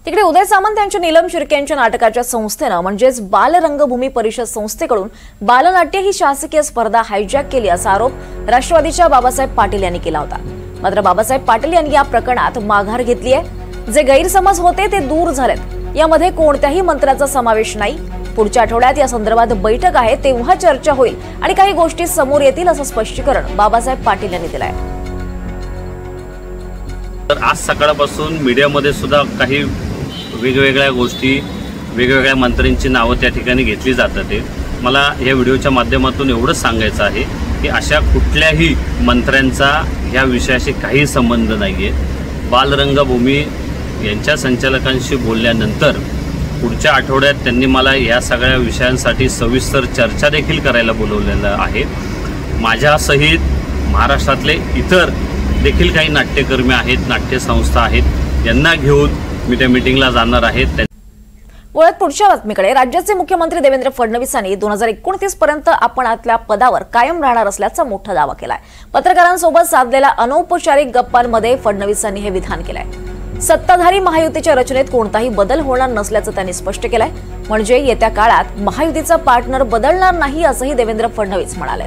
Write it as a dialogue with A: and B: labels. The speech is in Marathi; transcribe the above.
A: तिकडे उदय सामंत यांच्या नीलम शिर्के यांच्या नाटकाच्या संस्थेनं म्हणजेच बाल रंगभूमी परिषद संस्थेकडून बालनाट्य ही शासकीय स्पर्धा हायजॅक केली असा आरोप राष्ट्रवादीच्या बाबासाहेब पाटील यांनी केला होता। मात्र बाबासाहेब पाटील यांनी या प्रकरणात माघार घेतली आहे। जे गैरसमज होते ते दूर झालेत। यामध्ये कोणत्याही मंत्र्याचा समावेश नाही। पुढच्या आठवड्यात या संदर्भात बैठक आहे, तेव्हा चर्चा होईल आणि काही गोष्टी समोर येतील असं स्पष्टीकरण बाबासाहेब पाटील यांनी दिलं आहे।
B: तर आज सकाळपासून मीडियामध्ये सुद्धा काही वेगवेगळ्या गोष्टी, वेगवेगळ्या मंत्र्यांची नावं त्या ठिकाणी घेतली जातात। मला या व्हिडिओच्या माध्यमातून एवढंच सांगायचं आहे की अशा कुठल्याही मंत्र्यांचा या विषयाशी काही संबंध नाहीये। बालरंगभूमी यांच्या संचालकांशी बोलल्यानंतर पुढच्या आठवड्यात त्यांनी मला या सगळ्या विषयांसाठी सविस्तर चर्चा देखील करायला बोलवलेलं आहे। माझ्यासहित महाराष्ट्रातले इतर देखील काही नाट्यकर्मी आहेत, नाट्यसंस्था आहेत, यांना घेऊन मी त्या मीटिंगला जाणार आहे।
A: वळत पुढच्या बातमीकडे, राज्याचे मुख्यमंत्री देवेंद्र फडणवीसांनी 2029 पर्यंत आपण आपल्या पदावर कायम राहणार असल्याचा मोठा दावा केलाय। पत्रकारांसोबत साधलेल्या अनौपचारिक गप्पांमध्ये फडणवीसांनी हे विधान केलंय। सत्ताधारी महायुतीच्या रचनेत कोणताही बदल होणार नसल्याचं त्यांनी स्पष्ट केलंय। म्हणजे येत्या काळात महायुतीचा पार्टनर बदलणार नाही असंही देवेंद्र फडणवीस म्हणाले।